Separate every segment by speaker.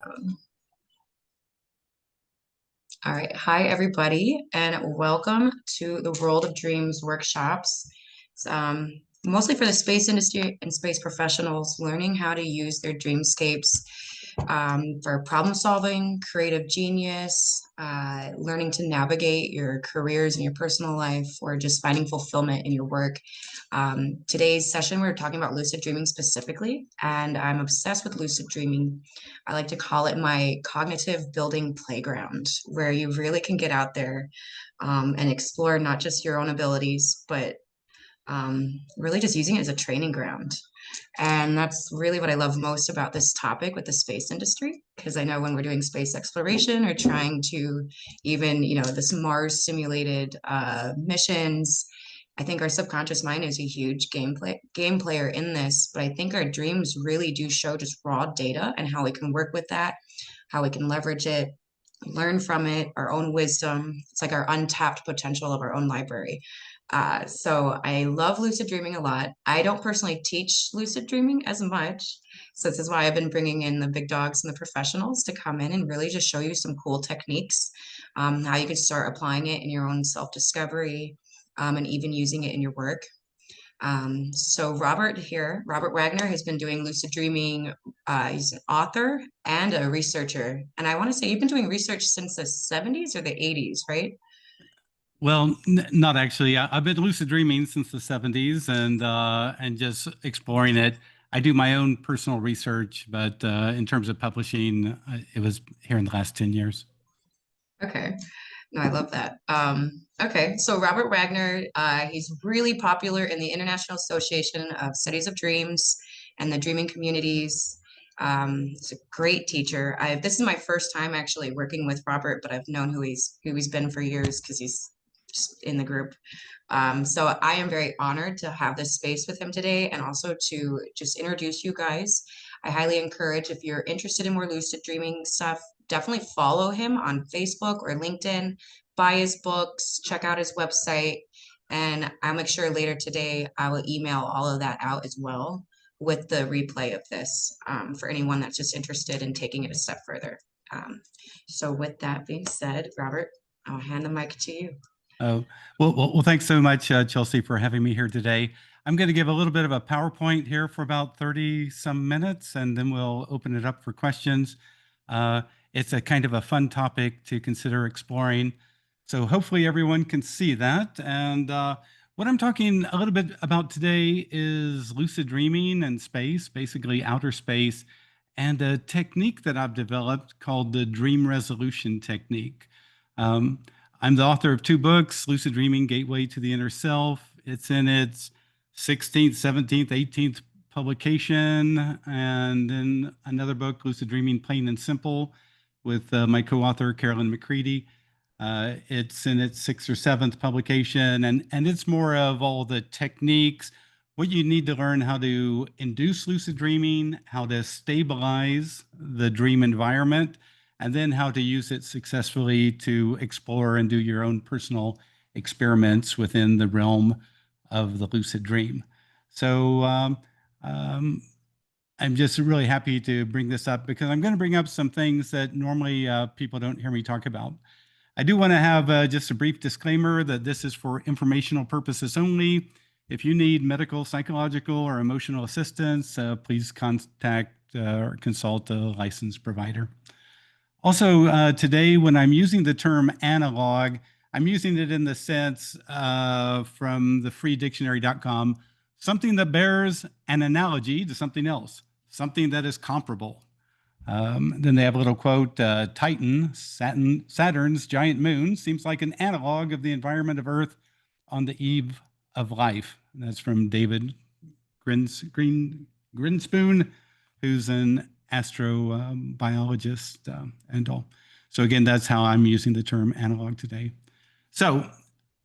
Speaker 1: Um, all right. Hi, everybody, and welcome to the World of Dreams workshops. It's, mostly for the space industry and space professionals learning how to use their dreamscapes for problem solving, creative genius, learning to navigate your careers and your personal life, or just finding fulfillment in your work. Today's session, we're talking about lucid dreaming specifically, and I'm obsessed with lucid dreaming. I like to call it my cognitive building playground, where you really can get out there and explore not just your own abilities, but really just using it as a training ground. And that's really what I love most about this topic with the space industry, because I know when we're doing space exploration or trying to even, this Mars simulated missions, I think our subconscious mind is a huge game player in this, but I think our dreams really do show just raw data and how we can work with that, how we can leverage it, learn from it, our own wisdom. It's like our untapped potential of our own library. So I love lucid dreaming a lot. I don't personally teach lucid dreaming as much. So this is why I've been bringing in the big dogs and the professionals to come in and really just show you some cool techniques, how you can start applying it in your own self-discovery, and even using it in your work. So Robert Waggoner has been doing lucid dreaming. He's an author and a researcher. And I want to say you've been doing research since the 70s or the 80s, right?
Speaker 2: Well, not actually. I've been lucid dreaming since the 70s and just exploring it. I do my own personal research, but in terms of publishing, it was here in the last 10 years.
Speaker 1: Okay. No, I love that. Okay, so Robert Waggoner, he's really popular in the International Association of Studies of Dreams and the dreaming communities. He's a great teacher. This is my first time actually working with Robert, but I've known who he's been for years because he's just in the group. So I am very honored to have this space with him today and also to just introduce you guys. I highly encourage if you're interested in more lucid dreaming stuff, definitely follow him on Facebook or LinkedIn, buy his books, check out his website, and I'll make sure later today I will email all of that out as well with the replay of this for anyone that's just interested in taking it a step further. So with that being said, Robert, I'll hand the mic to you.
Speaker 2: Well, thanks so much, Chelsey, for having me here today. I'm going to give a little bit of a PowerPoint here for about 30 some minutes, and then we'll open it up for questions. It's a kind of a fun topic to consider exploring. So hopefully everyone can see that. And what I'm talking a little bit about today is lucid dreaming and space, basically outer space, and a technique that I've developed called the dream resolution technique. I'm the author of 2 books, Lucid Dreaming, Gateway to the Inner Self. It's in its 16th, 17th, 18th publication, and then another book, Lucid Dreaming, Plain and Simple, with my co-author, Carolyn McCready. It's in its 6th or 7th publication, and it's more of all the techniques, what you need to learn how to induce lucid dreaming, how to stabilize the dream environment, and then how to use it successfully to explore and do your own personal experiments within the realm of the lucid dream. So I'm just really happy to bring this up because I'm going to bring up some things that normally people don't hear me talk about. I do want to have just a brief disclaimer that this is for informational purposes only. If you need medical, psychological, or emotional assistance, please contact or consult a licensed provider. Also, today, when I'm using the term analog, I'm using it in the sense from the freedictionary.com, something that bears an analogy to something else, something that is comparable. Then they have a little quote, Titan, Saturn's giant moon, seems like an analog of the environment of Earth on the eve of life. And that's from David Grinspoon, who's an astrobiologist and all. So again, that's how I'm using the term analog today. So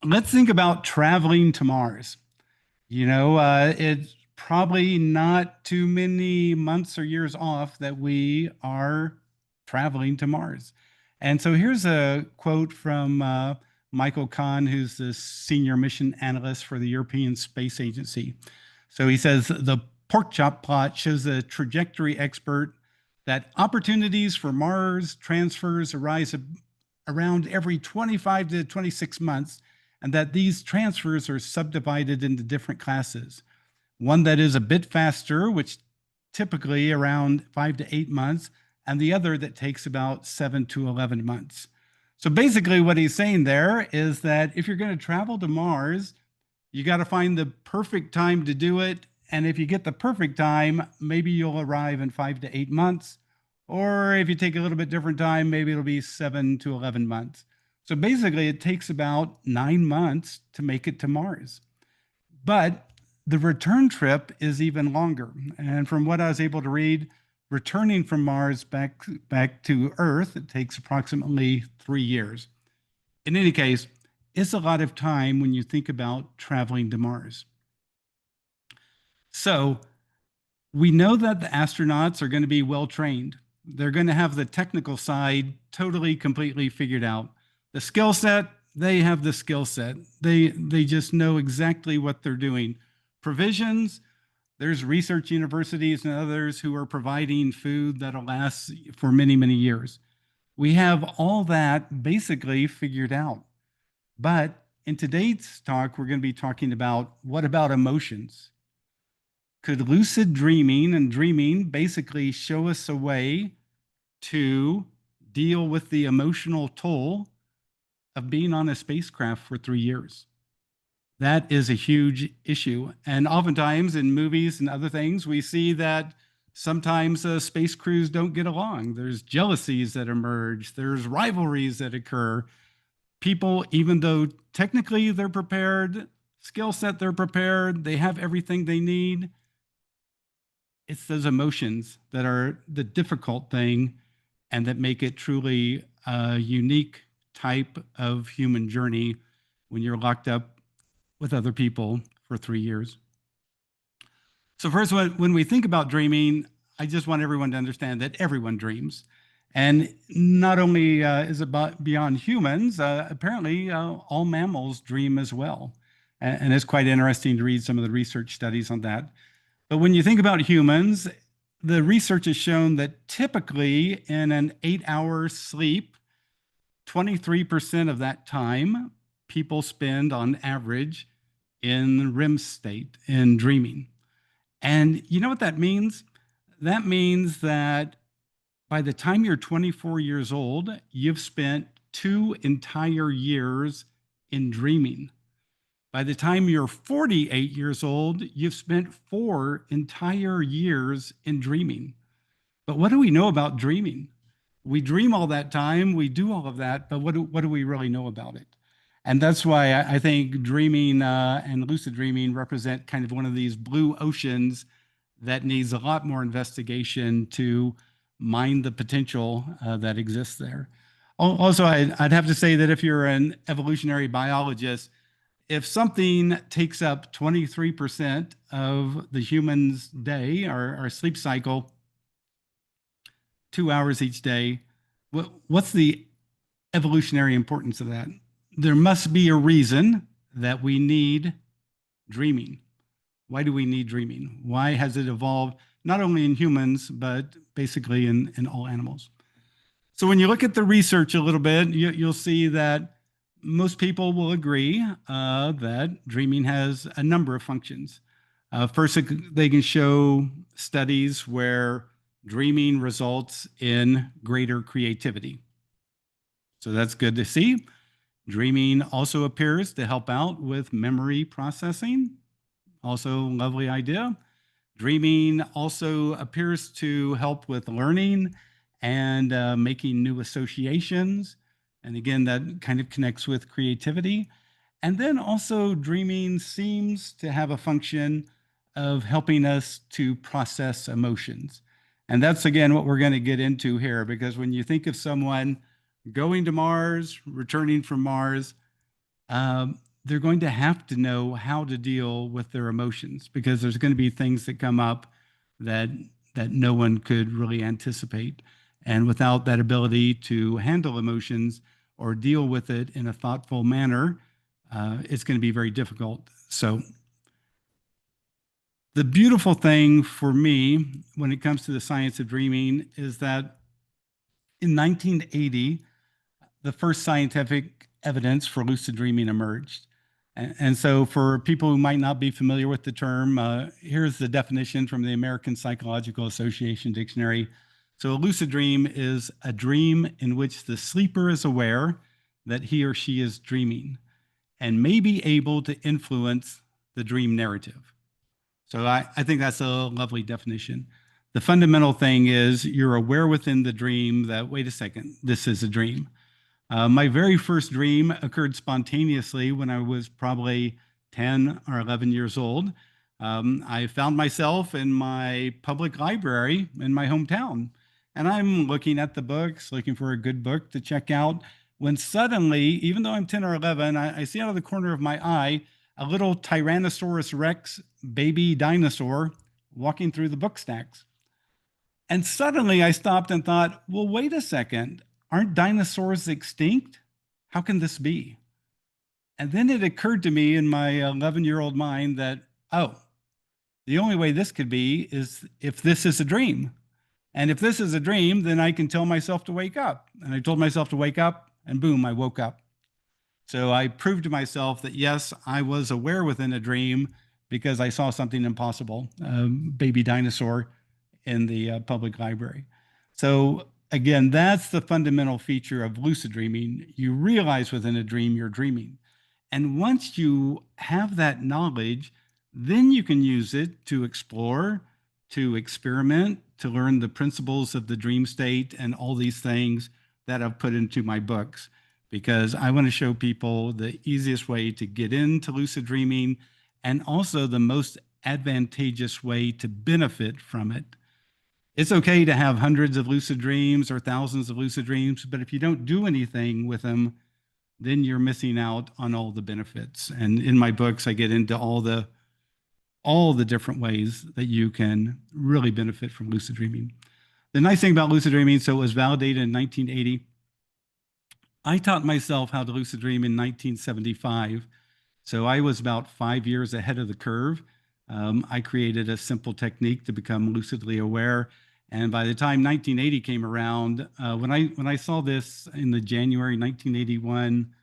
Speaker 2: let's think about traveling to Mars. It's probably not too many months or years off that we are traveling to Mars. And so here's a quote from Michael Kahn, who's the senior mission analyst for the European Space Agency. So he says, the pork chop plot shows a trajectory expert that opportunities for Mars transfers arise around every 25 to 26 months, and that these transfers are subdivided into different classes. One that is a bit faster, which typically around 5 to 8 months, and the other that takes about 7 to 11 months. So basically what he's saying there is that if you're going to travel to Mars, you got to find the perfect time to do it. And if you get the perfect time, maybe you'll arrive in 5 to 8 months. Or if you take a little bit different time, maybe it'll be 7 to 11 months. So basically it takes about 9 months to make it to Mars. But the return trip is even longer. And from what I was able to read, returning from Mars back to Earth, it takes approximately 3 years. In any case, it's a lot of time when you think about traveling to Mars. So we know that the astronauts are going to be well trained. They're going to have the technical side totally, completely figured out. The skill set, they have the skill set. They just know exactly what they're doing. Provisions, there's research universities and others who are providing food that'll last for many, many years. We have all that basically figured out. But in today's talk, we're going to be talking about what about emotions? Could lucid dreaming and dreaming basically show us a way to deal with the emotional toll of being on a spacecraft for 3 years? That is a huge issue. And oftentimes in movies and other things, we see that sometimes space crews don't get along. There's jealousies that emerge. There's rivalries that occur. People, even though technically they're prepared, skill set they're prepared, they have everything they need, it's those emotions that are the difficult thing and that make it truly a unique type of human journey when you're locked up with other people for 3 years. So first, when we think about dreaming, I just want everyone to understand that everyone dreams. And not only is it beyond humans, apparently all mammals dream as well. And it's quite interesting to read some of the research studies on that. But when you think about humans, the research has shown that typically in an 8-hour sleep, 23% of that time people spend on average in REM state, in dreaming. And you know what that means? That means that by the time you're 24 years old, you've spent 2 entire years in dreaming. By the time you're 48 years old, you've spent 4 entire years in dreaming. But what do we know about dreaming? We dream all that time, we do all of that, but what do we really know about it? And that's why I think dreaming and lucid dreaming represent kind of one of these blue oceans that needs a lot more investigation to mine the potential that exists there. Also, I'd have to say that if you're an evolutionary biologist, if something takes up 23% of the human's day, our sleep cycle, 2 hours each day, what's the evolutionary importance of that? There must be a reason that we need dreaming. Why do we need dreaming? Why has it evolved not only in humans, but basically in all animals? So when you look at the research a little bit, you'll see that most people will agree that dreaming has a number of functions. First, they can show studies where dreaming results in greater creativity. So that's good to see. Dreaming also appears to help out with memory processing. Also, lovely idea. Dreaming also appears to help with learning and making new associations. And again, that kind of connects with creativity. And then also dreaming seems to have a function of helping us to process emotions. And that's, again, what we're going to get into here, because when you think of someone going to Mars, returning from Mars, they're going to have to know how to deal with their emotions, because there's going to be things that come up that no one could really anticipate. And without that ability to handle emotions or deal with it in a thoughtful manner, it's going to be very difficult. So The beautiful thing for me when it comes to the science of dreaming is that in 1980, the first scientific evidence for lucid dreaming emerged. And so, for people who might not be familiar with the term, here's the definition from the American Psychological Association Dictionary. So, a lucid dream is a dream in which the sleeper is aware that he or she is dreaming and may be able to influence the dream narrative. So, I think that's a lovely definition. The fundamental thing is you're aware within the dream that, wait a second, this is a dream. My very first dream occurred spontaneously when I was probably 10 or 11 years old. I found myself in my public library in my hometown, and I'm looking at the books, looking for a good book to check out, when suddenly, even though I'm 10 or 11, I see out of the corner of my eye a little Tyrannosaurus Rex baby dinosaur walking through the book stacks. And suddenly I stopped and thought, well, wait a second. Aren't dinosaurs extinct? How can this be? And then it occurred to me in my 11-year-old mind that, oh, the only way this could be is if this is a dream. And if this is a dream, then I can tell myself to wake up. And I told myself to wake up, and boom, I woke up. So I proved to myself that, yes, I was aware within a dream because I saw something impossible, a baby dinosaur in the public library. So again, that's the fundamental feature of lucid dreaming. You realize within a dream you're dreaming. And once you have that knowledge, then you can use it to explore, to experiment, to learn the principles of the dream state and all these things that I've put into my books, because I want to show people the easiest way to get into lucid dreaming and also the most advantageous way to benefit from it. It's okay to have hundreds of lucid dreams or thousands of lucid dreams, but if you don't do anything with them, then you're missing out on all the benefits. And in my books, I get into all the different ways that you can really benefit from lucid dreaming. The nice thing about lucid dreaming, so it was validated in 1980. I taught myself how to lucid dream in 1975. So I was about 5 years ahead of the curve. I created a simple technique to become lucidly aware. And by the time 1980 came around, when I saw this in the January 1981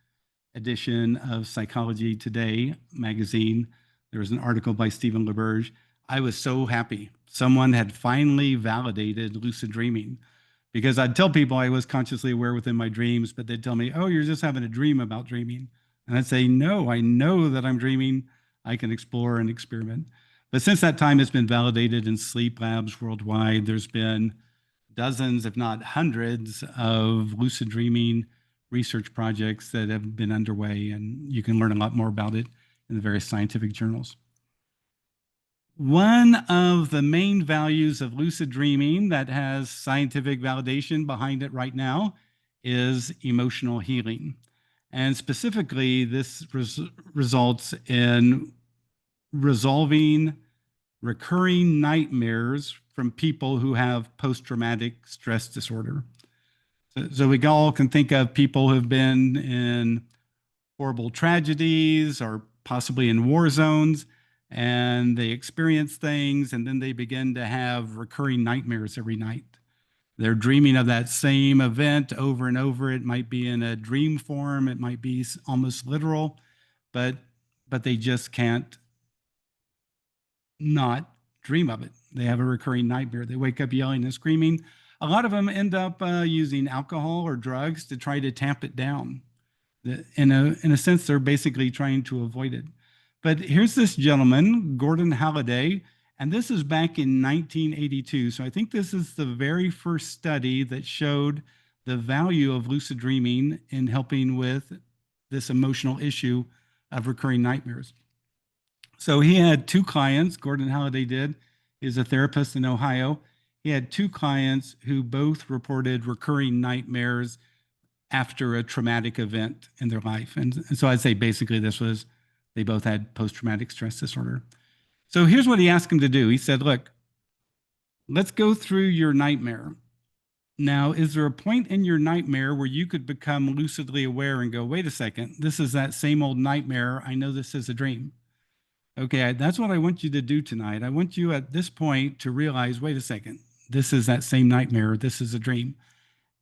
Speaker 2: edition of Psychology Today magazine, there was an article by Stephen LaBerge. I was so happy. Someone had finally validated lucid dreaming, because I'd tell people I was consciously aware within my dreams, but they'd tell me, oh, you're just having a dream about dreaming. And I'd say, no, I know that I'm dreaming. I can explore and experiment. But since that time, it's been validated in sleep labs worldwide. There's been dozens, if not hundreds, of lucid dreaming research projects that have been underway, and you can learn a lot more about it in the various scientific journals. One of the main values of lucid dreaming that has scientific validation behind it right now is emotional healing. And specifically, this results in resolving recurring nightmares from people who have post-traumatic stress disorder. So we all can think of people who have been in horrible tragedies or possibly in war zones, and they experience things, and then they begin to have recurring nightmares every night. They're dreaming of that same event over and over. It might be in a dream form, it might be almost literal, but they just can't not dream of it. They have a recurring nightmare. They wake up yelling and screaming. A lot of them end up using alcohol or drugs to try to tamp it down. In a sense, they're basically trying to avoid it. But here's this gentleman, Gordon Halliday, and this is back in 1982. So I think this is the very first study that showed the value of lucid dreaming in helping with this emotional issue of recurring nightmares. So he had two clients, Gordon Halliday did. He's a therapist in Ohio. He had two clients who both reported recurring nightmares after a traumatic event in their life. And so I'd say basically they both had post-traumatic stress disorder. So here's what he asked him to do. He said, look, let's go through your nightmare. Now, is there a point in your nightmare where you could become lucidly aware and go, wait a second, this is that same old nightmare. I know this is a dream. Okay, that's what I want you to do tonight. I want you at this point to realize, wait a second, this is that same nightmare. This is a dream.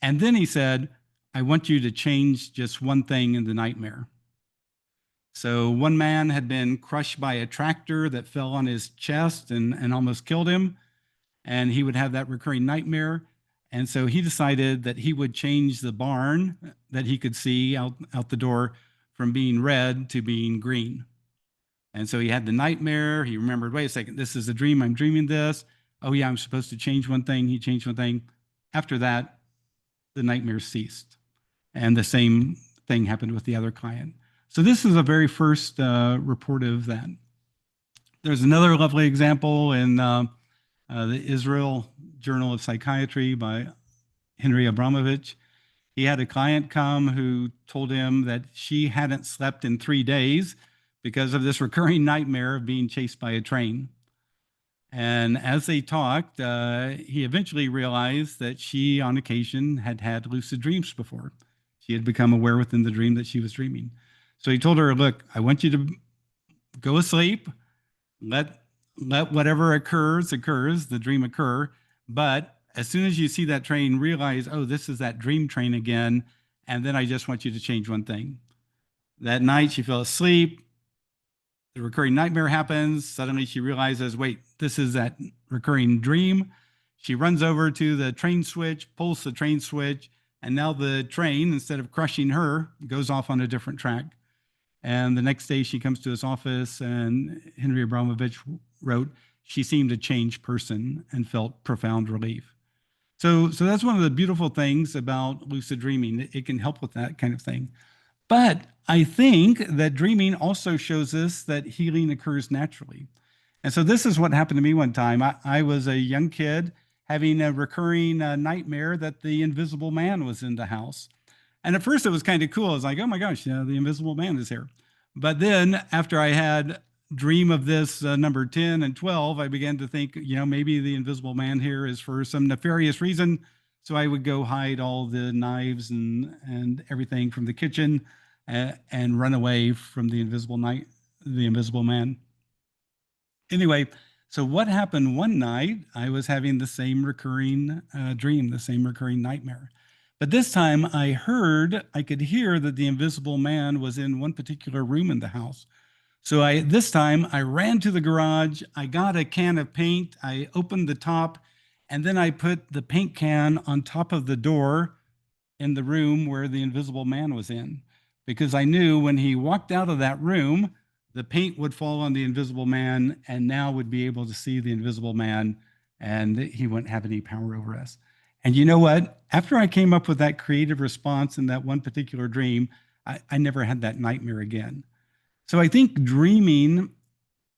Speaker 2: And then he said, I want you to change just one thing in the nightmare. So one man had been crushed by a tractor that fell on his chest and almost killed him. And he would have that recurring nightmare. And so he decided that he would change the barn that he could see out the door from being red to being green. And so he had the nightmare. He remembered, wait a second, this is a dream. I'm dreaming this. Oh, yeah, I'm supposed to change one thing. He changed one thing. After that, the nightmare ceased. And the same thing happened with the other client. So this is a very first report of that. There's another lovely example in the Israel Journal of Psychiatry by Henry Abramovich. He had a client come who told him that she hadn't slept in 3 days because of this recurring nightmare of being chased by a train. And as they talked, he eventually realized that she, on occasion, had had lucid dreams before. She had become aware within the dream that she was dreaming. So he told her, look, I want you to go asleep, let whatever occurs, the dream occur. But as soon as you see that train, realize, oh, this is that dream train again. And then I just want you to change one thing. That night, she fell asleep. The recurring nightmare happens. Suddenly she realizes, wait, this is that recurring dream. She runs over to the train switch, pulls the train switch, and now the train, instead of crushing her, goes off on a different track. And the next day she comes to his office, and Henry Abramovich wrote, she seemed a changed person and felt profound relief. So that's one of the beautiful things about lucid dreaming. It can help with that kind of thing. But I think that dreaming also shows us that healing occurs naturally. And so this is what happened to me one time. I was a young kid having a recurring nightmare that the invisible man was in the house. And at first it was kind of cool. I was like, oh my gosh, the invisible man is here. But then after I had dream of this number 10 and 12, I began to think, maybe the invisible man here is for some nefarious reason. So I would go hide all the knives and everything from the kitchen and run away from the invisible man. Anyway, so what happened one night, I was having the same recurring dream, the same recurring nightmare. But this time I could hear that the invisible man was in one particular room in the house. So this time I ran to the garage, I got a can of paint, I opened the top, and then I put the paint can on top of the door in the room where the invisible man was in, because I knew when he walked out of that room, the paint would fall on the invisible man and now would be able to see the invisible man and he wouldn't have any power over us. And you know what? After I came up with that creative response in that one particular dream, I never had that nightmare again. So I think dreaming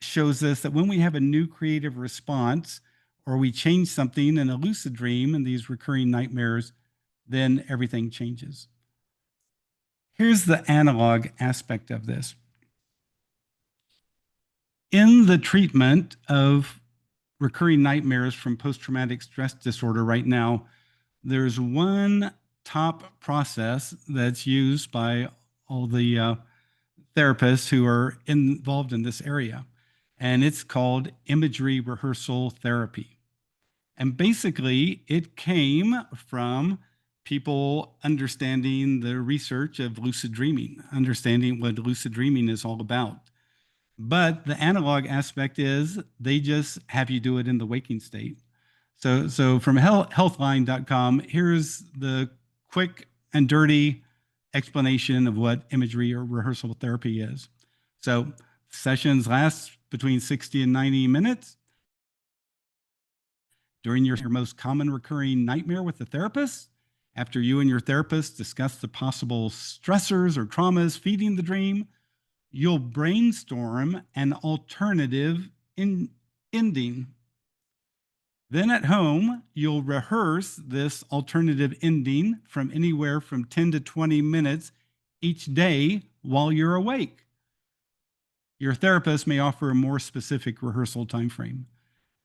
Speaker 2: shows us that when we have a new creative response or we change something in a lucid dream and these recurring nightmares, then everything changes. Here's the analog aspect of this. In the treatment of recurring nightmares from post-traumatic stress disorder right now, there's one top process that's used by all the therapists who are involved in this area, and it's called imagery rehearsal therapy. And basically, it came from people understanding the research of lucid dreaming, understanding what lucid dreaming is all about. But the analog aspect is they just have you do it in the waking state. So from healthline.com, here's the quick and dirty explanation of what imagery or rehearsal therapy is. So sessions last between 60 and 90 minutes. During your most common recurring nightmare with the therapist, after you and your therapist discuss the possible stressors or traumas feeding the dream, you'll brainstorm an alternative ending. Then at home, you'll rehearse this alternative ending from anywhere from 10 to 20 minutes each day while you're awake. Your therapist may offer a more specific rehearsal time frame.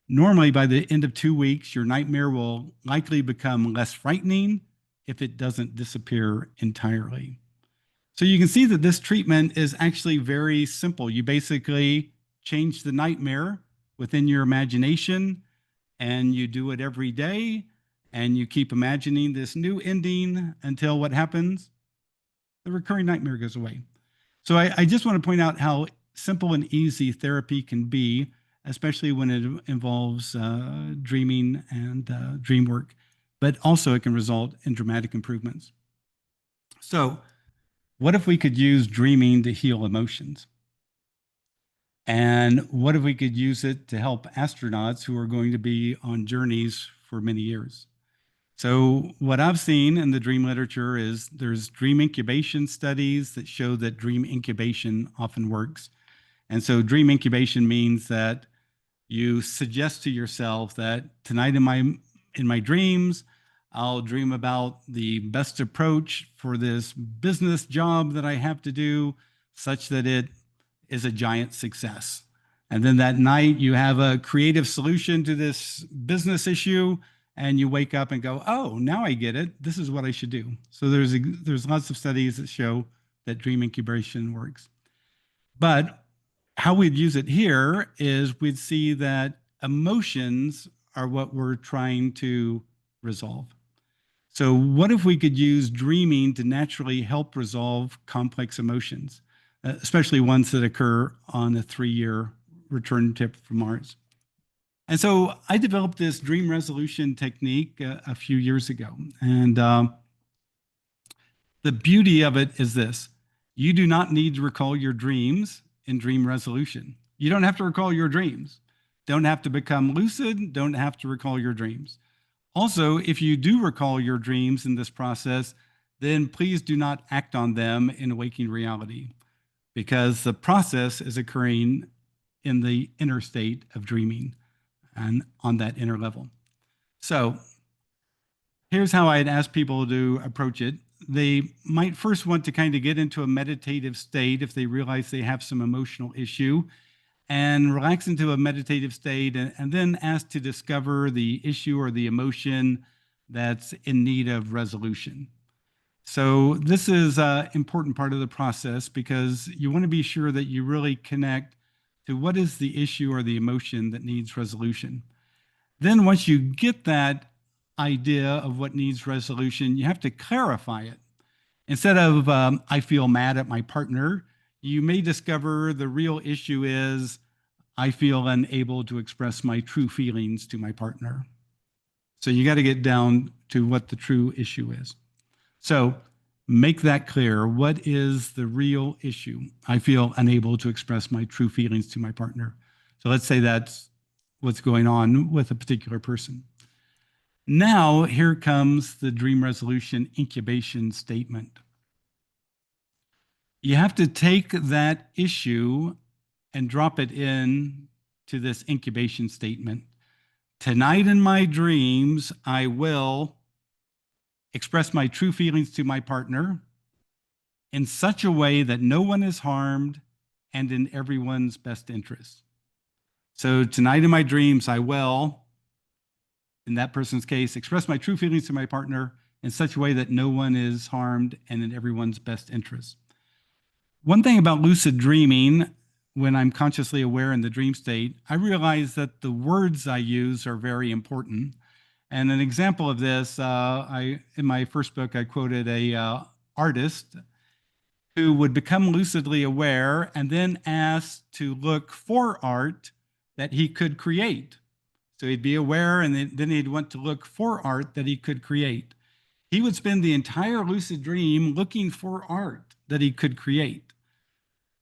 Speaker 2: Normally, by the end of 2 weeks, your nightmare will likely become less frightening if it doesn't disappear entirely. So you can see that this treatment is actually very simple. You basically change the nightmare within your imagination, and you do it every day, and you keep imagining this new ending until what happens? The recurring nightmare goes away. So I just want to point out how simple and easy therapy can be, especially when it involves dreaming and dream work, but also it can result in dramatic improvements. So what if we could use dreaming to heal emotions? And what if we could use it to help astronauts who are going to be on journeys for many years? So what I've seen in the dream literature is there's dream incubation studies that show that dream incubation often works. And so dream incubation means that you suggest to yourself that tonight in my dreams, I'll dream about the best approach for this business job that I have to do such that it is a giant success. And then that night you have a creative solution to this business issue, and you wake up and go, oh, now I get it. This is what I should do. So there's lots of studies that show that dream incubation works. But how we'd use it here is we'd see that emotions are what we're trying to resolve. So what if we could use dreaming to naturally help resolve complex emotions, especially ones that occur on a 3-year return trip from Mars? And so I developed this dream resolution technique a few years ago. And the beauty of it is this: you do not need to recall your dreams in dream resolution. You don't have to recall your dreams. Don't have to become lucid, don't have to recall your dreams. Also, if you do recall your dreams in this process, then please do not act on them in waking reality, because the process is occurring in the inner state of dreaming and on that inner level. So here's how I'd ask people to approach it. They might first want to kind of get into a meditative state if they realize they have some emotional issue, and relax into a meditative state, and then ask to discover the issue or the emotion that's in need of resolution. So this is an important part of the process, because you want to be sure that you really connect to what is the issue or the emotion that needs resolution. Then once you get that idea of what needs resolution, you have to clarify it. Instead of, I feel mad at my partner, you may discover the real issue is, I feel unable to express my true feelings to my partner. So you got to get down to what the true issue is. So make that clear. What is the real issue? I feel unable to express my true feelings to my partner. So let's say that's what's going on with a particular person. Now, here comes the dream resolution incubation statement. You have to take that issue and drop it in to this incubation statement. Tonight in my dreams, I will express my true feelings to my partner in such a way that no one is harmed and in everyone's best interest. So tonight in my dreams, I will, in that person's case, express my true feelings to my partner in such a way that no one is harmed and in everyone's best interest. One thing about lucid dreaming, when I'm consciously aware in the dream state, I realize that the words I use are very important. And an example of this, in my first book, I quoted a artist who would become lucidly aware and then asked to look for art that he could create. So he'd be aware, and then he'd want to look for art that he could create. He would spend the entire lucid dream looking for art that he could create.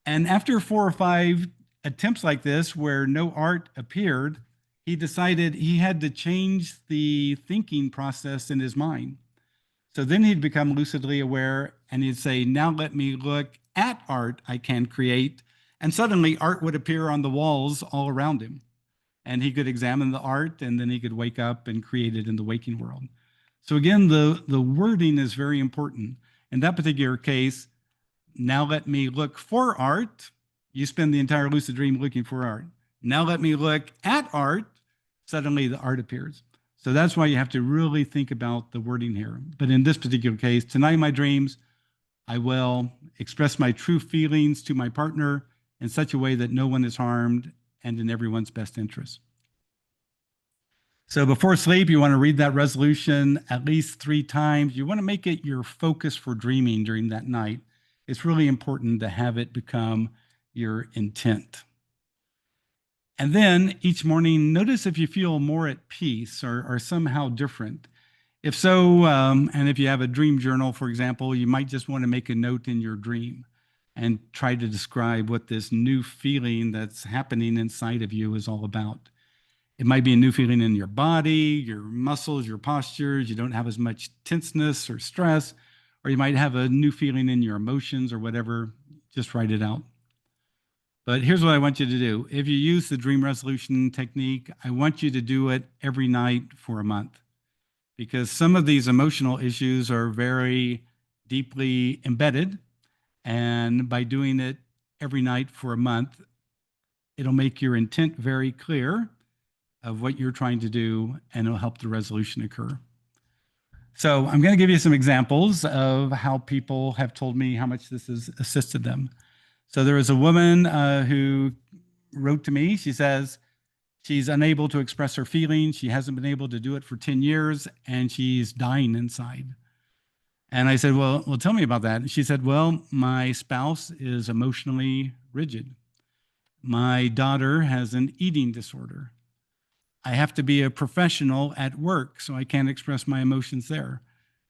Speaker 2: And after 4 or 5 attempts like this, where no art appeared, he decided he had to change the thinking process in his mind. So then he'd become lucidly aware, and he'd say, now let me look at art I can create. And suddenly art would appear on the walls all around him. And he could examine the art, and then he could wake up and create it in the waking world. So again, the wording is very important. In that particular case, now let me look for art. You spend the entire lucid dream looking for art. Now let me look at art. Suddenly the art appears. So that's why you have to really think about the wording here. But in this particular case, tonight in my dreams, I will express my true feelings to my partner in such a way that no one is harmed and in everyone's best interest. So before sleep, you want to read that resolution at least 3 times. You want to make it your focus for dreaming during that night. It's really important to have it become your intent. And then each morning, notice if you feel more at peace or somehow different. If so, and if you have a dream journal, for example, you might just want to make a note in your dream and try to describe what this new feeling that's happening inside of you is all about. It might be a new feeling in your body, your muscles, your postures. You don't have as much tenseness or stress, or you might have a new feeling in your emotions or whatever. Just write it out. But here's what I want you to do. If you use the dream resolution technique, I want you to do it every night for a month, because some of these emotional issues are very deeply embedded. And by doing it every night for a month, it'll make your intent very clear of what you're trying to do, and it'll help the resolution occur. So I'm going to give you some examples of how people have told me how much this has assisted them. So there was a woman who wrote to me. She says she's unable to express her feelings. She hasn't been able to do it for 10 years, and she's dying inside. And I said, well, tell me about that. And she said, well, my spouse is emotionally rigid. My daughter has an eating disorder. I have to be a professional at work, so I can't express my emotions there.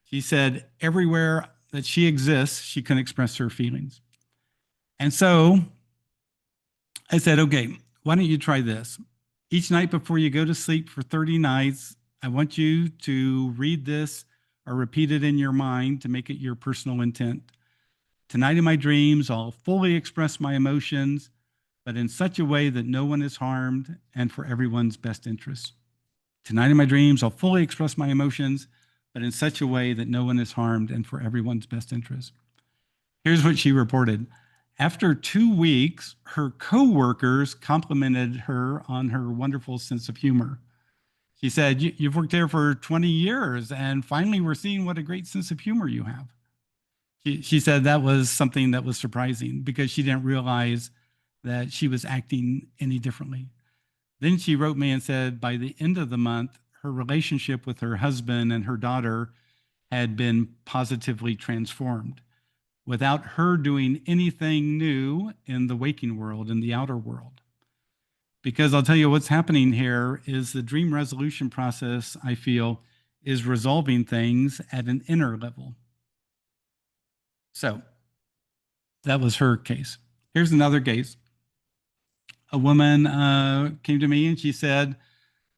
Speaker 2: She said everywhere that she exists, she can express her feelings. And so I said, okay, why don't you try this? Each night before you go to sleep for 30 nights, I want you to read this or repeat it in your mind to make it your personal intent. Tonight in my dreams, I'll fully express my emotions, but in such a way that no one is harmed and for everyone's best interest. Tonight in my dreams, I'll fully express my emotions, but in such a way that no one is harmed and for everyone's best interest. Here's what she reported. After 2 weeks, her coworkers complimented her on her wonderful sense of humor. She said, you've worked there for 20 years, and finally we're seeing what a great sense of humor you have. She said that was something that was surprising because she didn't realize that she was acting any differently. Then she wrote me and said by the end of the month, her relationship with her husband and her daughter had been positively transformed without her doing anything new in the waking world, in the outer world. Because I'll tell you what's happening here is the dream resolution process, I feel, is resolving things at an inner level. So that was her case. Here's another case. A woman came to me and she said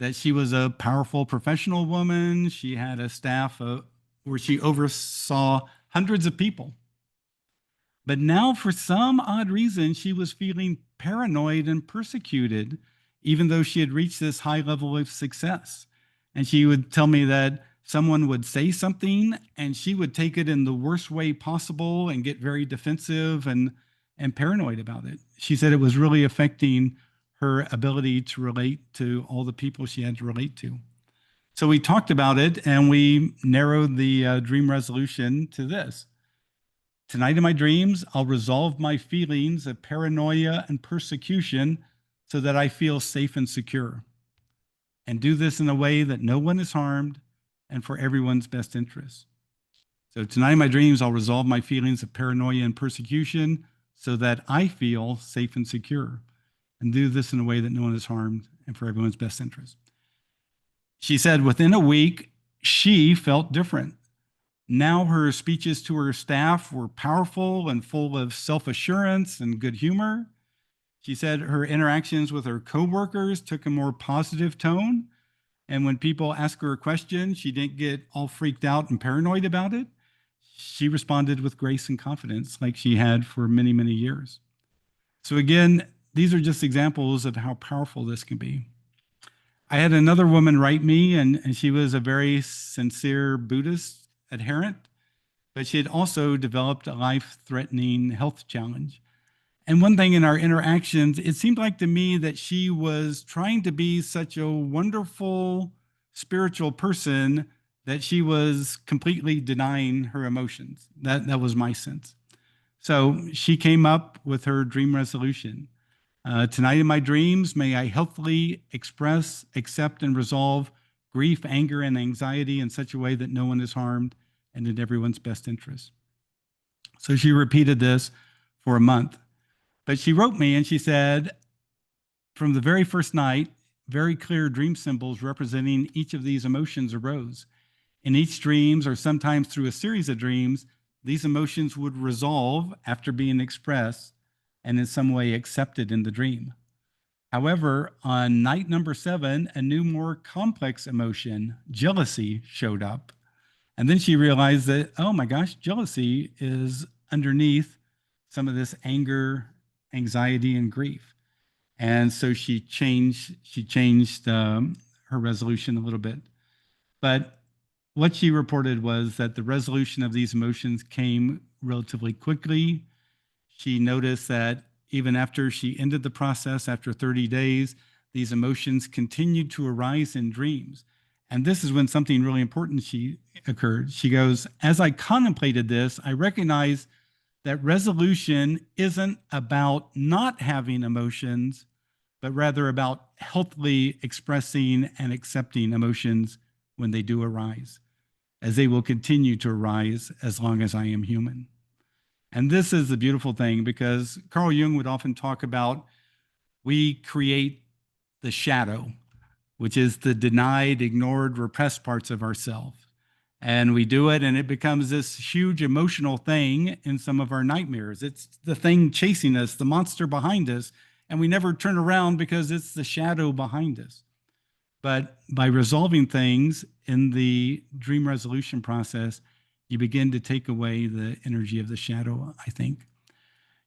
Speaker 2: that she was a powerful professional woman. She had a staff where she oversaw hundreds of people. But now, for some odd reason, she was feeling paranoid and persecuted, even though she had reached this high level of success. And she would tell me that someone would say something and she would take it in the worst way possible and get very defensive and paranoid about it. She said it was really affecting her ability to relate to all the people she had to relate to. So we talked about it and we narrowed the dream resolution to this. Tonight in my dreams, I'll resolve my feelings of paranoia and persecution so that I feel safe and secure, and do this in a way that no one is harmed and for everyone's best interest. So tonight in my dreams, I'll resolve my feelings of paranoia and persecution so that I feel safe and secure, and do this in a way that no one is harmed and for everyone's best interest. She said within a week, she felt different. Now her speeches to her staff were powerful and full of self-assurance and good humor. She said her interactions with her coworkers took a more positive tone. And when people asked her a question, she didn't get all freaked out and paranoid about it. She responded with grace and confidence like she had for many, many years. So again, these are just examples of how powerful this can be. I had another woman write me, and she was a very sincere Buddhist adherent, but she had also developed a life-threatening health challenge. And one thing in our interactions, it seemed like to me that she was trying to be such a wonderful spiritual person that she was completely denying her emotions. That was my sense. So she came up with her dream resolution. Tonight in my dreams, may I healthily express, accept, and resolve grief, anger, and anxiety in such a way that no one is harmed and in everyone's best interest. So she repeated this for a month. But she wrote me and she said, from the very first night, very clear dream symbols representing each of these emotions arose. In each dreams, or sometimes through a series of dreams, these emotions would resolve after being expressed and in some way accepted in the dream. However, on night number 7, a new, more complex emotion, jealousy, showed up. And then she realized that, oh my gosh, jealousy is underneath some of this anger, anxiety, and grief. And so she changed her resolution a little bit. But what she reported was that the resolution of these emotions came relatively quickly. She noticed that even after she ended the process, after 30 days, these emotions continued to arise in dreams. And this is when something really important occurred. She goes, as I contemplated this, I recognized that resolution isn't about not having emotions, but rather about healthily expressing and accepting emotions when they do arise, as they will continue to arise as long as I am human. And this is the beautiful thing, because Carl Jung would often talk about we create the shadow, which is the denied, ignored, repressed parts of ourselves. And we do it, and it becomes this huge emotional thing in some of our nightmares. It's the thing chasing us, the monster behind us, and we never turn around because it's the shadow behind us. But by resolving things in the dream resolution process, you begin to take away the energy of the shadow, I think.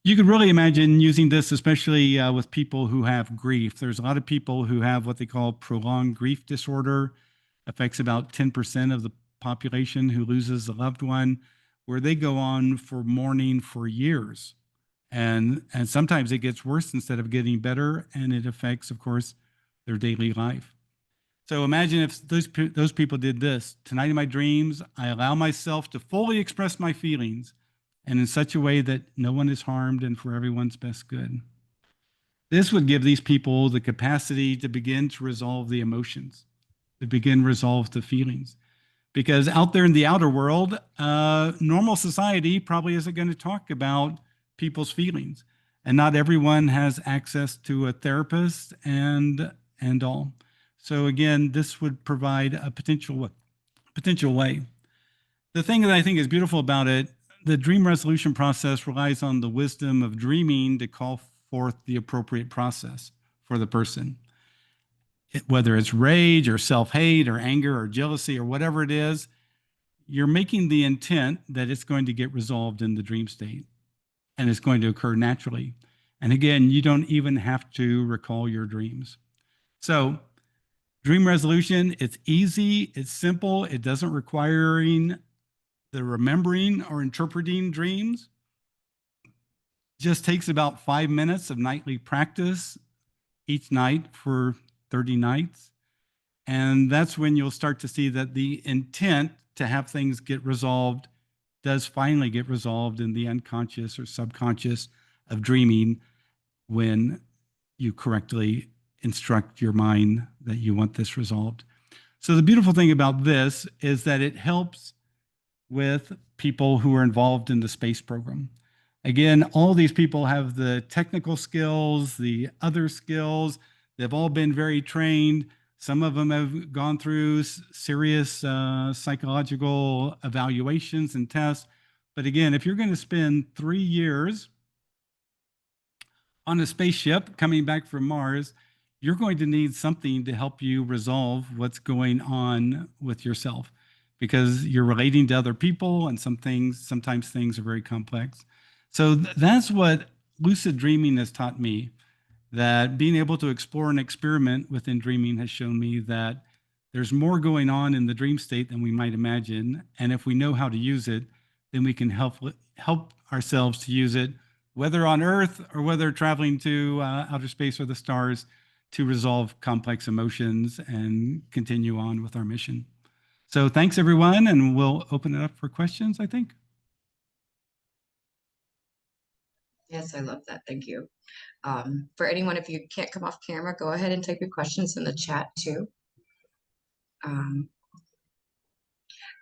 Speaker 2: You could really imagine using this, especially with people who have grief. There's a lot of people who have what they call prolonged grief disorder. Affects about 10% of the population who loses a loved one, where they go on for mourning for years. And sometimes it gets worse instead of getting better, and it affects, of course, their daily life. So imagine if those people did this. Tonight in my dreams, I allow myself to fully express my feelings, and in such a way that no one is harmed and for everyone's best good. This would give these people the capacity to begin to resolve the emotions, to begin resolve the feelings. Because out there in the outer world, normal society probably isn't going to talk about people's feelings. And not everyone has access to a therapist and all. So again, this would provide a potential way. The thing that I think is beautiful about it, the dream resolution process relies on the wisdom of dreaming to call forth the appropriate process for the person. Whether it's rage or self-hate or anger or jealousy or whatever it is, you're making the intent that it's going to get resolved in the dream state, and it's going to occur naturally. And again, you don't even have to recall your dreams. So dream resolution, it's easy, it's simple, it doesn't require the remembering or interpreting dreams. Just takes about 5 minutes of nightly practice each night for 30 nights. And that's when you'll start to see that the intent to have things get resolved does finally get resolved in the unconscious or subconscious of dreaming, when you correctly instruct your mind that you want this resolved. So the beautiful thing about this is that it helps with people who are involved in the space program. Again, all these people have the technical skills, the other skills. They've all been very trained. Some of them have gone through serious psychological evaluations and tests. But again, if you're going to spend 3 years on a spaceship coming back from Mars, you're going to need something to help you resolve what's going on with yourself, because you're relating to other people, and sometimes things are very complex. So that's what lucid dreaming has taught me, that being able to explore and experiment within dreaming has shown me that there's more going on in the dream state than we might imagine. And if we know how to use it, then we can help ourselves to use it, whether on Earth or whether traveling to outer space or the stars, to resolve complex emotions and continue on with our mission. So thanks, everyone, and we'll open it up for questions, I think.
Speaker 1: Yes, I love that. Thank you. For anyone, if you can't come off camera, go ahead and type your questions in the chat too. Um,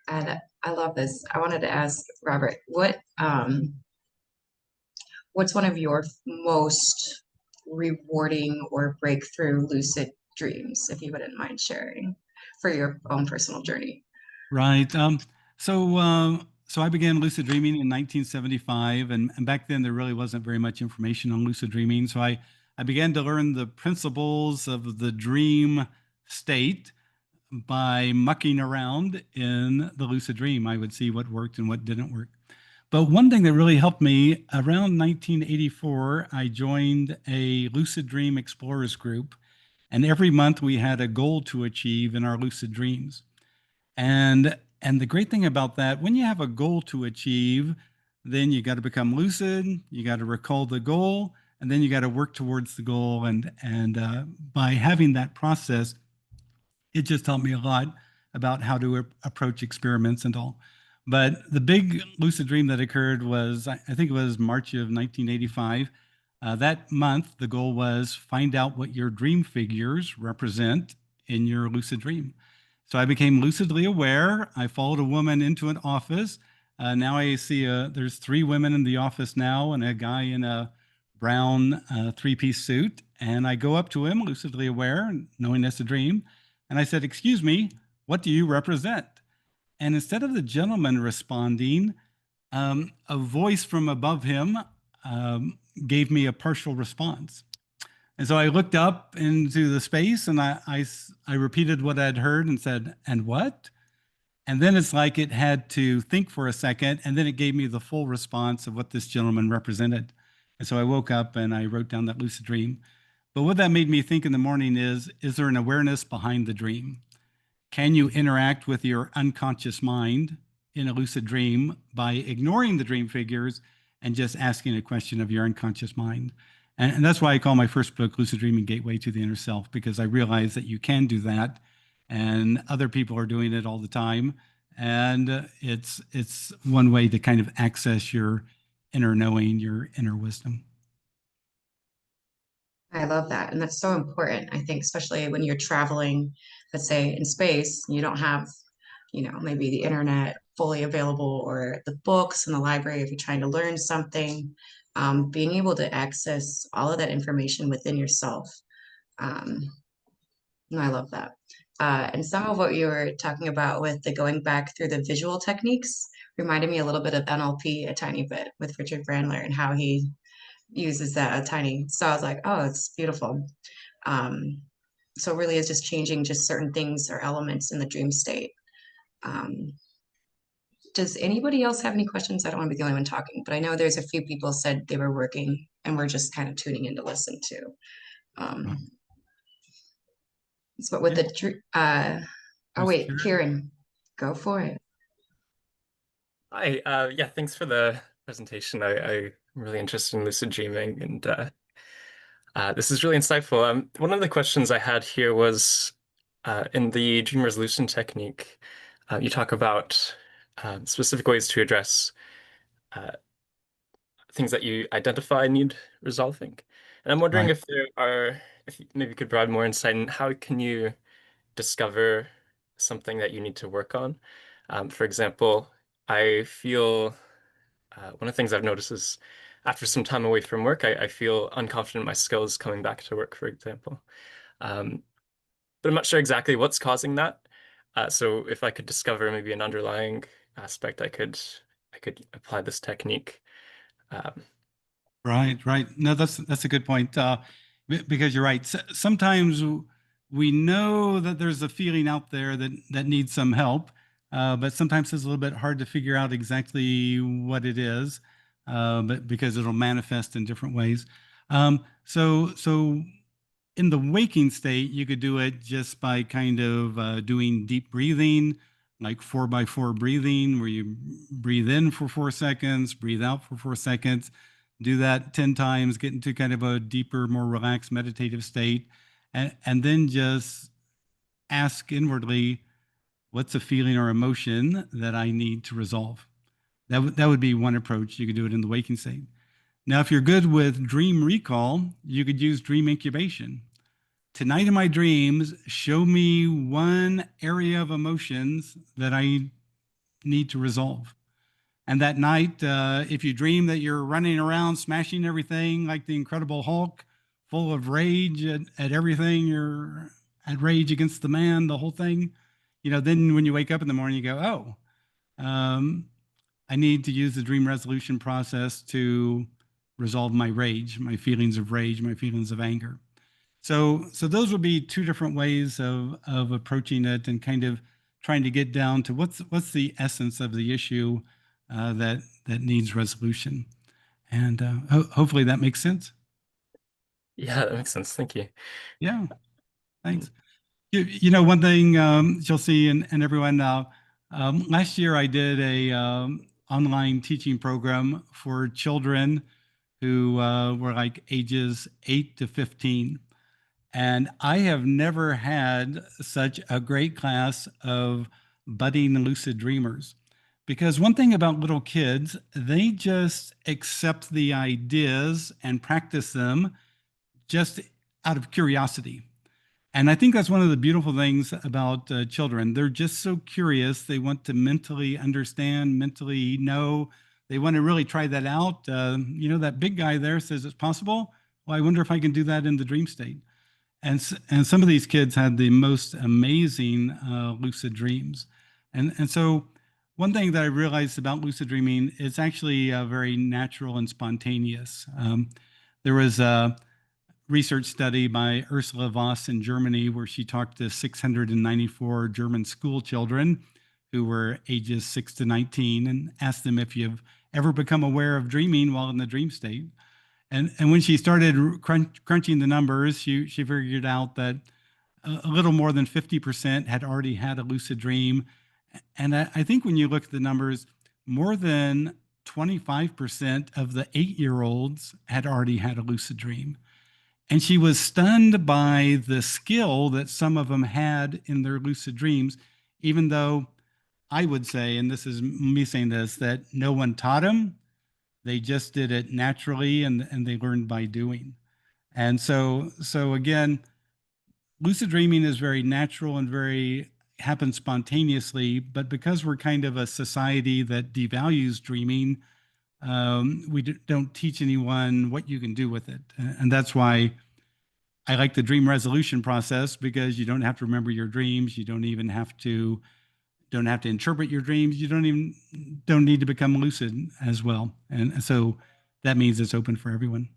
Speaker 1: and I love this. I wanted to ask Robert, what's one of your most rewarding or breakthrough lucid dreams, if you wouldn't mind sharing for your own personal journey?
Speaker 2: Right. So I began lucid dreaming in 1975, and back then there really wasn't very much information on lucid dreaming. So I began to learn the principles of the dream state by mucking around in the lucid dream. I would see what worked and what didn't work. But one thing that really helped me around 1984, I joined a lucid dream explorers group, and every month we had a goal to achieve in our lucid dreams. And the great thing about that, when you have a goal to achieve, then you got to become lucid, you got to recall the goal, and then you got to work towards the goal. And by having that process, it just taught me a lot about how to approach experiments and all. But the big lucid dream that occurred was, I think it was March of 1985. That month, the goal was find out what your dream figures represent in your lucid dream. So I became lucidly aware. I followed a woman into an office. Now I see there's 3 women in the office now and a guy in a brown 3-piece suit. And I go up to him, lucidly aware, knowing that's a dream. And I said, "Excuse me, what do you represent?" And instead of the gentleman responding, a voice from above him gave me a partial response. And so I looked up into the space and I repeated what I'd heard and said, "And what?" And then it's like it had to think for a second, and then it gave me the full response of what this gentleman represented. And so I woke up and I wrote down that lucid dream. But what that made me think in the morning is there an awareness behind the dream? Can you interact with your unconscious mind in a lucid dream by ignoring the dream figures and just asking a question of your unconscious mind? And that's why I call my first book Lucid Dreaming Gateway to the Inner Self, because I realize that you can do that and other people are doing it all the time. And it's one way to kind of access your inner knowing, your inner wisdom.
Speaker 1: I love that. And that's so important. I think, especially when you're traveling, let's say in space, you don't have, maybe the internet fully available or the books in the library if you're trying to learn something, being able to access all of that information within yourself. Um, no, I love that. And some of what you were talking about with the going back through the visual techniques reminded me a little bit of NLP, a tiny bit with Richard Brandler and how he uses that a tiny. So I was like, oh, it's beautiful. Um, so it really is just changing just certain things or elements in the dream state. Um, does anybody else have any questions? I don't want to be the only one talking, but I know there's a few people said they were working and we're just kind of tuning in to listen to.
Speaker 2: Right.
Speaker 1: So with
Speaker 2: Yeah,
Speaker 1: oh
Speaker 2: there's
Speaker 1: wait,
Speaker 2: Karen.
Speaker 1: Kieran, go for it.
Speaker 3: Hi, yeah, thanks for the presentation. I'm really interested in lucid dreaming, and this is really insightful. One of the questions I had here was in the dream resolution technique, you talk about specific ways to address uh, things that you identify need resolving. And I'm wondering
Speaker 2: Right.
Speaker 3: if you maybe could provide more insight in how can you discover something that you need to work on. For example, I feel one of the things I've noticed is after some time away from work, I feel unconfident in my skills coming back to work, for example. Um, but I'm not sure exactly what's causing that. So if I could discover maybe an underlying aspect, I could apply this technique. Um,
Speaker 2: Right, right. No, that's a good point. Because you're right. Sometimes we know that there's a feeling out there that needs some help, but sometimes it's a little bit hard to figure out exactly what it is, but because it'll manifest in different ways. So in the waking state, you could do it just by kind of doing deep breathing, like 4x4 breathing, where you breathe in for 4 seconds, breathe out for 4 seconds. Do that 10 times, get into kind of a deeper, more relaxed meditative state, and then just ask inwardly, what's a feeling or emotion that I need to resolve? That would be one approach. You could do it in the waking state. Now, if you're good with dream recall, you could use dream incubation. Tonight in my dreams, show me one area of emotions that I need to resolve. And that night, if you dream that you're running around smashing everything like the Incredible Hulk, full of rage at everything, you're at rage against the man, the whole thing, then when you wake up in the morning, you go, oh, I need to use the dream resolution process to resolve my rage, my feelings of rage, my feelings of anger. So those would be two different ways of approaching it and kind of trying to get down to what's the essence of the issue that needs resolution. And hopefully that makes sense.
Speaker 3: Yeah, that makes sense. Thank you.
Speaker 2: Yeah, thanks. One thing, Chelsey and everyone, last year I did a online teaching program for children who were like ages 8 to 15. And I have never had such a great class of budding lucid dreamers. Because one thing about little kids, they just accept the ideas and practice them just out of curiosity. And I think that's one of the beautiful things about children. They're just so curious. They want to mentally understand, mentally know. They want to really try that out. That big guy there says it's possible. Well, I wonder if I can do that in the dream state. And some of these kids had the most amazing lucid dreams. And so one thing that I realized about lucid dreaming, it's actually very natural and spontaneous. There was a research study by Ursula Voss in Germany where she talked to 694 German school children who were ages 6 to 19 and asked them if you've ever become aware of dreaming while in the dream state. And when she started crunching the numbers, she figured out that a little more than 50% had already had a lucid dream. And I think when you look at the numbers, more than 25% of the 8-year-olds had already had a lucid dream. And she was stunned by the skill that some of them had in their lucid dreams, even though I would say, and this is me saying this, that no one taught them. They just did it naturally and they learned by doing. And so again, lucid dreaming is very natural and very happens spontaneously, but because we're kind of a society that devalues dreaming, we don't teach anyone what you can do with it. And that's why I like the dream resolution process, because you don't have to remember your dreams. You don't even have to interpret your dreams. You don't need to become lucid as well. And so that means it's open for everyone.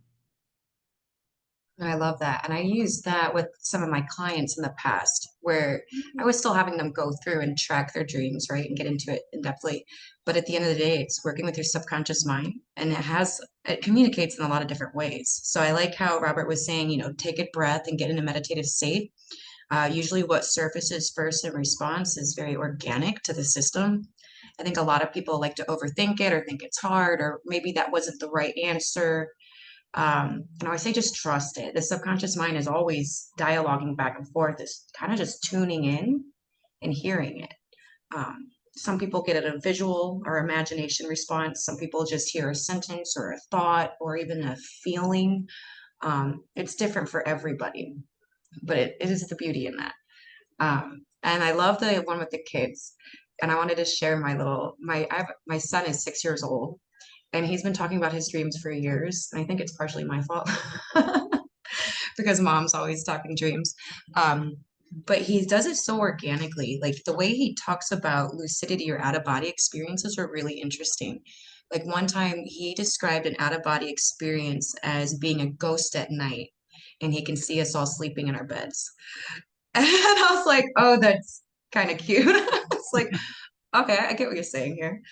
Speaker 1: I love that. And I used that with some of my clients in the past where I was still having them go through and track their dreams, right? And get into it in depthly. But at the end of the day, it's working with your subconscious mind and it communicates in a lot of different ways. So I like how Robert was saying, take a breath and get in a meditative state. Usually what surfaces first in response is very organic to the system. I think a lot of people like to overthink it or think it's hard, or maybe that wasn't the right answer. And I say just trust it. The subconscious mind is always dialoguing back and forth, is kind of just tuning in and hearing it. Some people get a visual or imagination response. Some people just hear a sentence or a thought or even a feeling. It's different for everybody, but it is the beauty in that. And I love the one with the kids. And I wanted to share my son is 6 years old, and he's been talking about his dreams for years. And I think it's partially my fault because mom's always talking dreams. But he does it so organically. Like the way he talks about lucidity or out of body experiences are really interesting. Like one time he described an out of body experience as being a ghost at night, and he can see us all sleeping in our beds. And I was like, oh, that's kind of cute. It's like, okay, I get what you're saying here.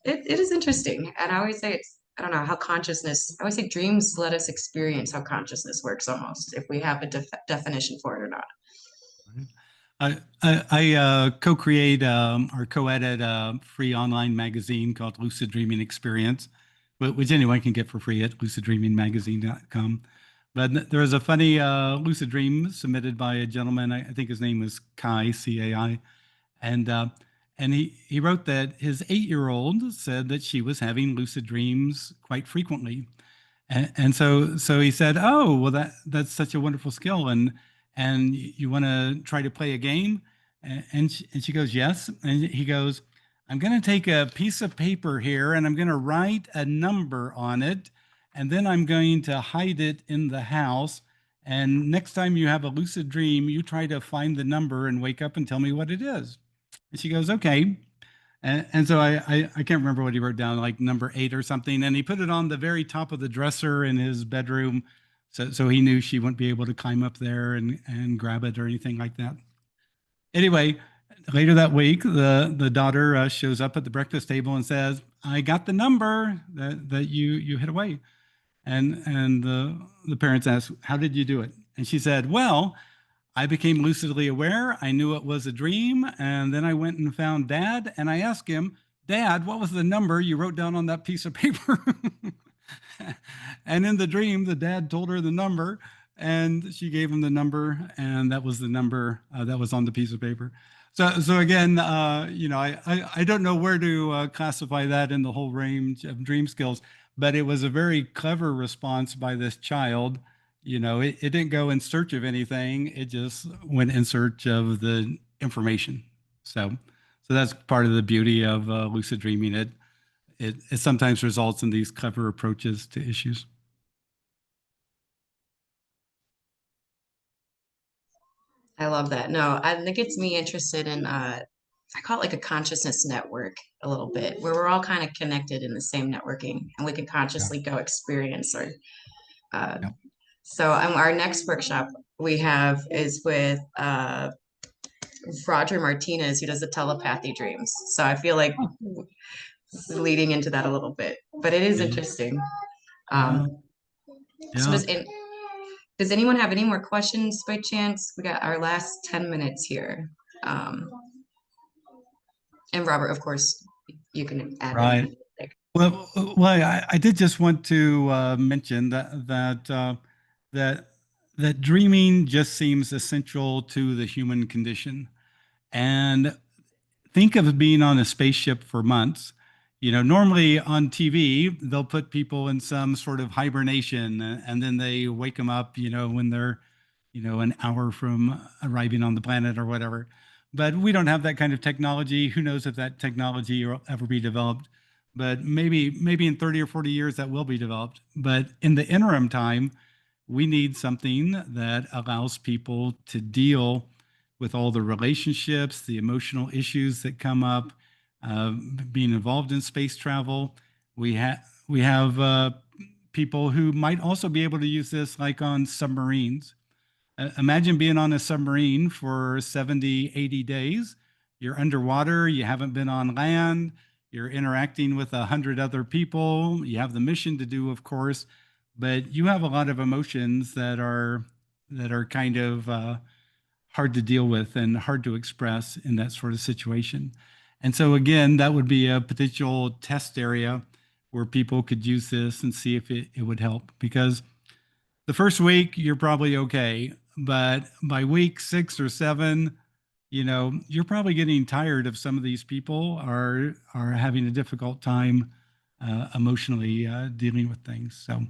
Speaker 1: It is interesting. And I always say I don't know, how I always say dreams let us experience how consciousness works almost, if we have a definition for it or not.
Speaker 2: I co-create or co-edit a free online magazine called Lucid Dreaming Experience, which anyone can get for free at luciddreamingmagazine.com. But there was a funny lucid dream submitted by a gentleman. I think his name was Kai, C-A-I. And And he wrote that his 8-year-old said that she was having lucid dreams quite frequently. And so he said, "Oh, well, that's such a wonderful skill, and you want to try to play a game?" And she goes, "Yes." And he goes, "I'm going to take a piece of paper here, and I'm going to write a number on it, and then I'm going to hide it in the house. And next time you have a lucid dream, you try to find the number and wake up and tell me what it is." And she goes, "Okay." And so I can't remember what he wrote down, like number 8 or something. And he put it on the very top of the dresser in his bedroom. So he knew she wouldn't be able to climb up there and grab it or anything like that. Anyway, later that week, the daughter shows up at the breakfast table and says, "I got the number that you hid away." And the parents asked, "How did you do it?" And she said, "Well, I became lucidly aware. I knew it was a dream. And then I went and found Dad and I asked him, 'Dad, what was the number you wrote down on that piece of paper?'" And in the dream, the dad told her the number and she gave him the number. And that was the number that was on the piece of paper. So again, I don't know where to classify that in the whole range of dream skills, but it was a very clever response by this child. It didn't go in search of anything. It just went in search of the information. So that's part of the beauty of lucid dreaming. It sometimes results in these clever approaches to issues.
Speaker 1: I love that. No, it gets me interested in I call it like a consciousness network a little bit, where we're all kind of connected in the same networking and we can
Speaker 2: Yeah.
Speaker 1: consciously go experience or
Speaker 2: Yeah.
Speaker 1: so our next workshop we have is with Roger Martinez, who does the telepathy dreams. So I feel like leading into that a little bit, but it is
Speaker 2: Yeah.
Speaker 1: interesting.
Speaker 2: Yeah.
Speaker 1: Um, so
Speaker 2: Yeah.
Speaker 1: does anyone have any more questions by chance? We got our last 10 minutes here. Um, and Robert, of course, you can add
Speaker 2: Right.
Speaker 1: in. Like,
Speaker 2: Well, I did just want to mention that that dreaming just seems essential to the human condition. And think of being on a spaceship for months. Normally on TV, they'll put people in some sort of hibernation and then they wake them up, when they're, an hour from arriving on the planet or whatever. But we don't have that kind of technology. Who knows if that technology will ever be developed? But maybe in 30 or 40 years that will be developed. But in the interim time, we need something that allows people to deal with all the relationships, the emotional issues that come up, uh, being involved in space travel. We have people who might also be able to use this, like on submarines. Imagine being on a submarine for 70, 80 days. You're underwater, you haven't been on land, you're interacting with 100 other people. You have the mission to do, of course, but you have a lot of emotions that are kind of hard to deal with and hard to express in that sort of situation. And so again, that would be a potential test area where people could use this and see if it would help. Because the first week you're probably okay, but by week 6 or 7, you're probably getting tired of some of these people are having a difficult time emotionally dealing with things. So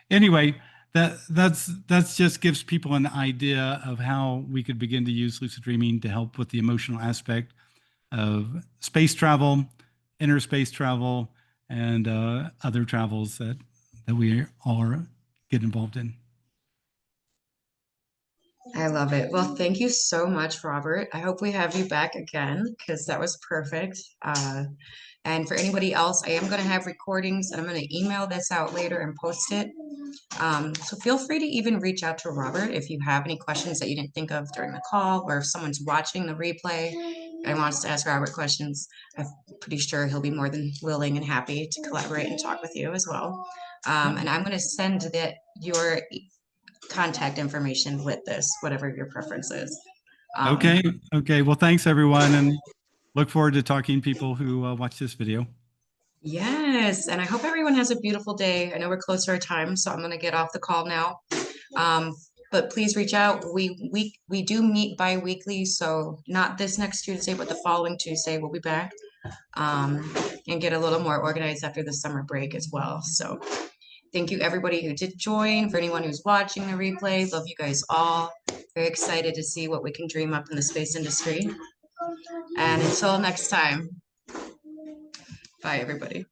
Speaker 2: anyway, that's just gives people an idea of how we could begin to use lucid dreaming to help with the emotional aspect of space travel, inner space travel, and other travels that we all get involved in.
Speaker 1: I love it. Well, thank you so much, Robert. I hope we have you back again because that was perfect. And for anybody else, I am going to have recordings and I'm going to email this out later and post it. So feel free to even reach out to Robert if you have any questions that you didn't think of during the call, or if someone's watching the replay and wants to ask Robert questions. I'm pretty sure he'll be more than willing and happy to collaborate and talk with you as well. And I'm going to send your contact information with this, whatever your preference is.
Speaker 2: Okay. Okay. Well, thanks everyone, and look forward to talking to people who watch this video.
Speaker 1: Yes, and I hope everyone has a beautiful day. I know we're close to our time, so I'm going to get off the call now. But but please reach out. We do meet bi-weekly, so not this next Tuesday, but the following Tuesday we'll be back, and get a little more organized after the summer break as well. So thank you everybody who did join. For anyone who's watching the replay, love you guys all. Very excited to see what we can dream up in the space industry. And until next time, bye everybody.